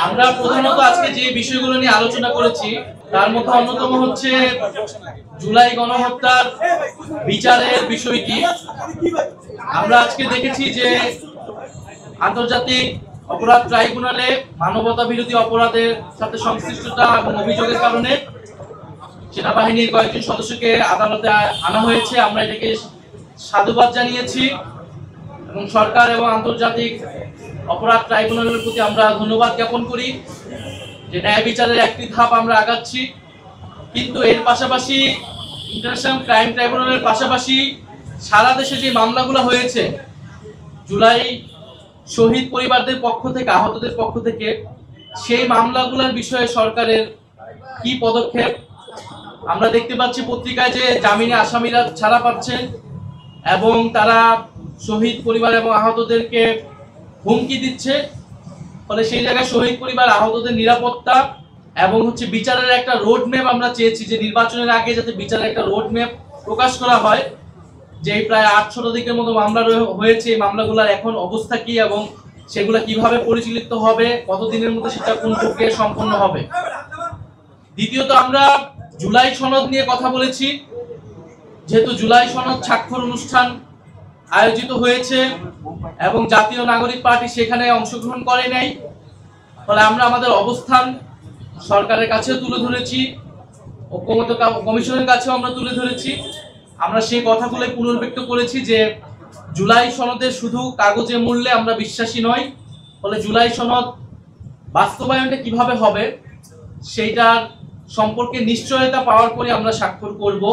আমরা প্রধানত আজকে যে বিষয়গুলো নিয়ে আলোচনা করেছি তার মধ্যে অন্যতম হচ্ছে জুলাই গণহত্যার বিচারের বিষয়টি। আমরা আজকে দেখেছি যে আন্তর্জাতিক অপরাধ ট্রাইব্যুনালে মানবতা বিরোধী অপরাধের সাথে সংশ্লিষ্টতা এবং অভিযোগের কারণে সেনাবাহিনীর কয়েকজন সদস্যকে আদালতে আনা হয়েছে। আমরা এটাকে সাধুবাদ জানিয়েছি এবং সরকার এবং আন্তর্জাতিক অপরাধ ট্রাইব্যুনালের প্রতি আমরা ধন্যবাদ জ্ঞাপন করি যে ন্যায় বিচারের একটি ধাপ আমরা আগাচ্ছি। কিন্তু এর পাশাপাশি ইন্টারন্যাশনাল ক্রাইম ট্রাইব্যুনালের পাশাপাশি সারা দেশে যে মামলাগুলো হয়েছে জুলাই শহীদ পরিবারদের পক্ষ থেকে, আহতদের পক্ষ থেকে, সেই মামলাগুলোর বিষয়ে সরকারের কি পদক্ষেপ? আমরা দেখতে পাচ্ছি পত্রিকায় যে জামিনে আসামিরা ছাড়া পাচ্ছেন এবং তারা শহীদ পরিবার এবং আহতদেরকে হুমকি দিচ্ছে। ফলে সেই জায়গায় শহীদ পরিবার আহতদের নিরাপত্তা এবং বিচারের একটা রোড ম্যাপ আমরা চেয়েছি যে নির্বাচনের আগে যাতে বিচারের একটা রোড ম্যাপ প্রকাশ করা হয়, যে প্রায় 800 মতো মামলা হয়েছে, এই মামলাগুলোর এখন অবস্থা কি এবং সেগুলো কিভাবে পরিচালিত হবে, কতদিনের মধ্যে সেটা কোন প্রক্রিয়া সম্পন্ন হবে। দ্বিতীয়ত আমরা জুলাই সনদ নিয়ে কথা বলেছি। যেহেতু জুলাই সনদ স্বাক্ষর অনুষ্ঠান আয়োজিত হয়েছে এবং জাতীয় নাগরিক পার্টি সেখানে অংশগ্রহণ করে নাই, ফলে আমরা আমাদের অবস্থান সরকারের কাছেও তুলে ধরেছি, ঐক্যমত্য কমিশনের কাছেও আমরা তুলে ধরেছি। আমরা সেই কথাগুলো পুনর্ব্যক্ত করেছি যে জুলাই সনদের শুধু কাগজে মূল্যে আমরা বিশ্বাসী নই, ফলে জুলাই সনদ বাস্তবায়নটা কিভাবে হবে সেইটার সম্পর্কে নিশ্চয়তা পাওয়ার পরে আমরা স্বাক্ষর করব।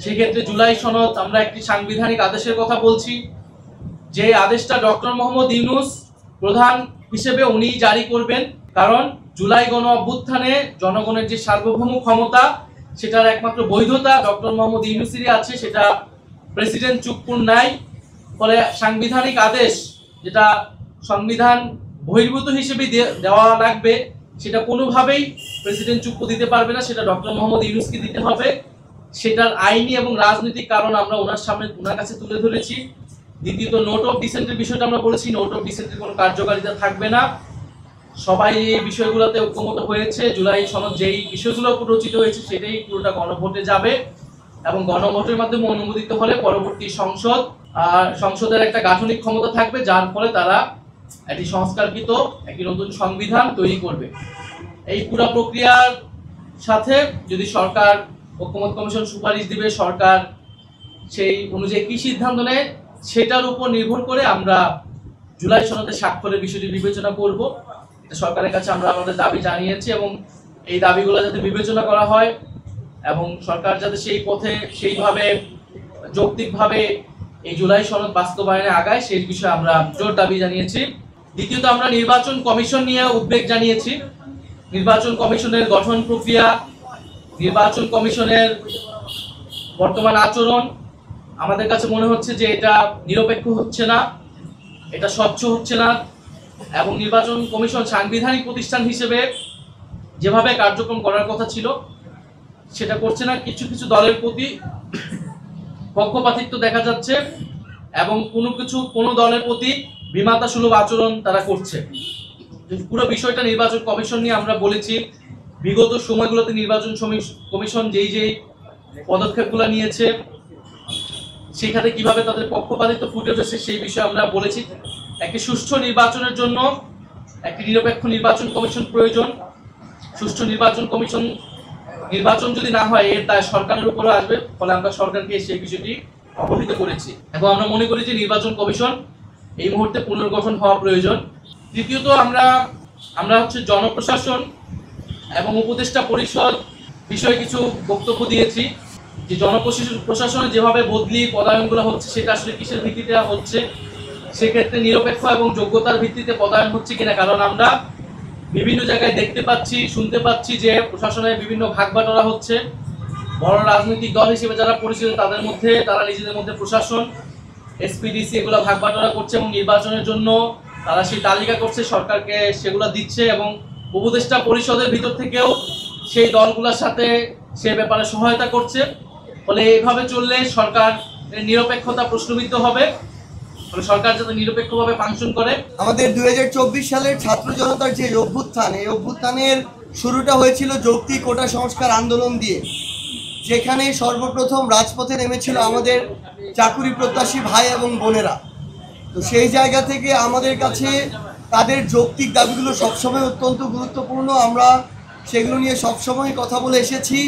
সেক্ষেত্রে জুলাই সনদ আমরা একটি সাংবিধানিক আদেশের কথা বলছি, যে আদেশটা ডক্টর মোহাম্মদ ইউনূস প্রধান হিসেবে উনি জারি করবেন। কারণ জুলাই গণ অভ্যুত্থানে জনগণের যে সার্বভৌম ক্ষমতা সেটার একমাত্র বৈধতা ডক্টর মোহাম্মদ ইউনূসেরই আছে, সেটা প্রেসিডেন্ট চুপ্পুর নাই। ফলে সাংবিধানিক আদেশ যেটা সংবিধান বহির্ভূত হিসেবে দেওয়া লাগবে সেটা কোনোভাবেই প্রেসিডেন্ট চুপ্পু দিতে পারবে না, সেটা ডক্টর মোহাম্মদ ইউনূসকে দিতে হবে। সেটার আইনি এবং রাজনৈতিক কারণ আমরা ওনার কাছে তুলে ধরেছি। দ্বিতীয়ত নোট অফ ডিসেন্টের বিষয়টা আমরা বলেছি, নোট অফ ডিসেন্টের কোনো কার্যকারিতা থাকবে না। সবাই এই বিষয়গুলোতে ঐক্যমত হয়েছে। জুলাই সনদ যেই বিষয়গুলো রচিত হয়েছে সেটাই পুরোটা গণভোটে যাবে এবং গণভোটের মাধ্যমে অনুমোদিত হলে পরবর্তী সংসদের একটা গাঠনিক ক্ষমতা থাকবে, যার ফলে তারা একটি সংস্কারকৃত একটি নতুন সংবিধান তৈরি করবে। এই পুরো প্রক্রিয়ার সাথে যদি সরকার ঐক্যমত্য কমিশন সুপারিশ দিবে, সরকার সেই অনুযায়ী কি সিদ্ধান্ত নেয় সেটার উপর নির্ভর করে আমরা জুলাই সনদে স্বাক্ষরের বিষয়টি বিবেচনা করব। সরকারের কাছে আমরা আমাদের দাবি জানিয়েছি এবং এই দাবিগুলো যাতে বিবেচনা করা হয় এবং সরকার যাতে সেই পথে সেইভাবে যৌক্তিকভাবে এই জুলাই সনদ বাস্তবায়নে আগায় সেই বিষয়ে আমরা জোর দাবি জানিয়েছি। দ্বিতীয়ত আমরা নির্বাচন কমিশন নিয়ে উদ্বেগ জানিয়েছি। নির্বাচন কমিশনের গঠন প্রক্রিয়া, নির্বাচন কমিশনের বর্তমান আচরণ আমাদের কাছে মনে হচ্ছে যে এটা নিরপেক্ষ হচ্ছে না, এটা স্বচ্ছ হচ্ছে না এবং নির্বাচন কমিশন সাংবিধানিক প্রতিষ্ঠান হিসেবে যেভাবে কার্যক্রম করার কথা ছিল সেটা করছে না। কিছু কিছু দলের প্রতি পক্ষপাতিত্ব দেখা যাচ্ছে এবং কোনো দলের প্রতি বিমাতা সুলভ আচরণ তারা করছে। পুরো বিষয়টা নির্বাচন কমিশন নিয়ে আমরা বলেছি। বিগত সময়গুলোতে নির্বাচন কমিশন যেই পদক্ষেপগুলো নিয়েছে সেখানে কিভাবে তাদের পক্ষপাতিত্ব ফুটে উঠেছে সেই বিষয়ে আমরা বলেছি। একটি সুষ্ঠু নির্বাচনের জন্য একটি নিরপেক্ষ নির্বাচন কমিশন প্রয়োজন। সুষ্ঠু নির্বাচন যদি না হয় এর দায় সরকারের উপরে আসবে, ফলে আমরা সরকারকে সেই বিষয়টি অবহিত করেছি এবং আমরা মনে করি যে নির্বাচন কমিশন এই মুহূর্তে পুনর্গঠন হওয়া প্রয়োজন। তৃতীয়ত আমরা জনপ্রশাসন এবং উপদেষ্টা পরিষদ বিষয়ে কিছু বক্তব্য দিয়েছি যে জনপ্রশাসনে যেভাবে বদলি পদায়নগুলো হচ্ছে সেটা আসলে কিসের ভিত্তিতে হচ্ছে, সেক্ষেত্রে নিরপেক্ষ এবং যোগ্যতার ভিত্তিতে পদায়ন হচ্ছে কিনা। কারণ আমরা বিভিন্ন জায়গায় দেখতে পাচ্ছি, শুনতে পাচ্ছি যে প্রশাসনে বিভিন্ন ভাগবাটোয়ারা হচ্ছে। বড় রাজনৈতিক দল হিসেবে যারা পরিচিত তারা নিজেদের মধ্যে প্রশাসন, এসপিডিসি এগুলো ভাগবাটোয়ারা করছে এবং নির্বাচনের জন্য তারা সেই তালিকা করছে, সরকারকে সেগুলো দিচ্ছে এবং উপদেষ্টা পরিষদের ভিতর থেকেও সেই দলগুলোর সাথে সে ব্যাপারে সহায়তা করছে। ফলে এইভাবে চললে সরকার নিরপেক্ষতা প্রশ্নবিদ্ধ হবে মানে সরকার যাতে নিরপেক্ষভাবে ফাংশন করে। আমাদের 2024 সালের ছাত্র জনতার যে অভ্যুত্থান, এই অভ্যুত্থানের শুরুটা হয়েছিল যৌক্তিক কোটা সংস্কার আন্দোলন দিয়ে, যেখানে সর্বপ্রথম রাজপথে নেমেছিল আমাদের চাকুরি প্রত্যাশী ভাই এবং বোনেরা। তো সেই জায়গা থেকে আমাদের কাছে তাদের যৌক্তিক দাবিগুলো সবসময় অত্যন্ত গুরুত্বপূর্ণ। আমরা সেগুলো নিয়ে সবসময় কথা বলে এসেছি।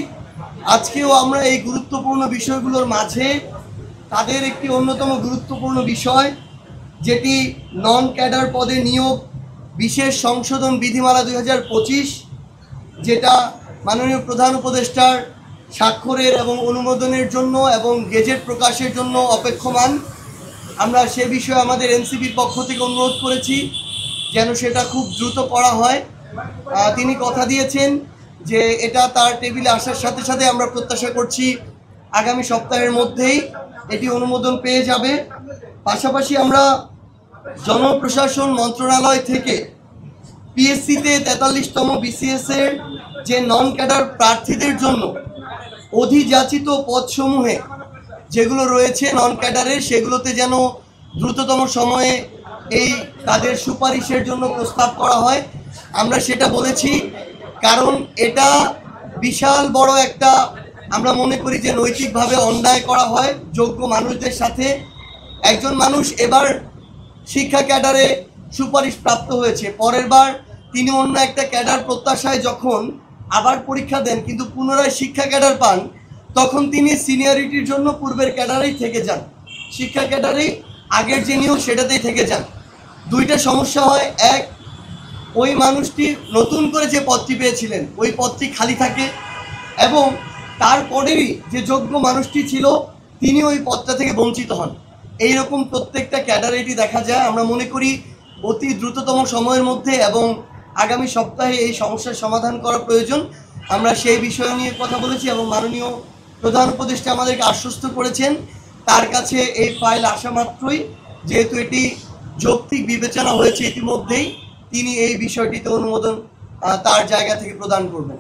আজকেও আমরা এই গুরুত্বপূর্ণ বিষয়গুলোর মাঝে তাদের একটি অন্যতম গুরুত্বপূর্ণ বিষয়, যেটি নন ক্যাডার পদে নিয়োগ বিশেষ সংশোধন বিধিমালা 2025, যেটা মাননীয় প্রধান উপদেষ্টার স্বাক্ষরের এবং অনুমোদনের জন্য এবং গেজেট প্রকাশের জন্য অপেক্ষমান। আমরা সে বিষয়ে আমাদের এনসিপির পক্ষ থেকে অনুরোধ করেছি যেন সেটা খুব দ্রুত করা হয়। তিনি কথা দিয়েছেন যে এটা তার টেবিলে আসার সাথে সাথে আমরা প্রত্যাশা করছি আগামী সপ্তাহের মধ্যেই এটি অনুমোদন পেয়ে যাবে। পাশাপাশি আমরা জনপ্রশাসন মন্ত্রণালয় থেকে পিএসসিতে 43তম বিসিএস এর যে নন ক্যাডার প্রার্থীদের জন্য অধিযাচিত পদসমূহে যেগুলো রয়েছে নন ক্যাডারের, সেগুলোতে যেন দ্রুততম সময়ে এই তাদের সুপারিশের জন্য প্রস্তাব করা হয়। আমরা সেটা বলেছি, কারণ এটা বিশাল বড় একটা, আমরা মনে করি যে নৈতিকভাবে অন্যায় করা হয় যোগ্য মানুষদের সাথে। একজন মানুষ এবার শিক্ষা ক্যাডারে সুপারিশ প্রাপ্ত হয়েছে, পরের বার তিনি অন্য একটা ক্যাডার প্রত্যাশায় যখন আবার পরীক্ষা দেন কিন্তু পুনরায় শিক্ষা ক্যাডার পান, তখন তিনি সিনিয়রিটির জন্য পূর্বের ক্যাডারেই থেকে যান, শিক্ষা ক্যাডারেই আগের যে নিয়োগ সেটাতেই থেকে যান। দুইটা সমস্যা হয়, এক, ওই মানুষটি নতুন করে যে পদটি পেয়েছিলেন ওই পদটি খালি থাকে, এবং তারপরেরই যে যোগ্য মানুষটি ছিল তিনি ওই পদটা থেকে বঞ্চিত হন। এইরকম প্রত্যেকটা ক্যাডারেটি দেখা যায়। আমরা মনে করি অতি দ্রুততম সময়ের মধ্যে এবং আগামী সপ্তাহে এই সমস্যার সমাধান করা প্রয়োজন। আমরা সেই বিষয় নিয়ে কথা বলেছি এবং মাননীয় প্রধান উপদেষ্টা আমাদেরকে আশ্বস্ত করেছেন তার কাছে এই ফাইল আসা মাত্রই, যেহেতু এটি যৌক্তিক বিবেচনা হয়েছে ইতিমধ্যেই, তিনি এই বিষয়টিতে অনুমোদন তার জায়গা থেকে প্রদান করবেন।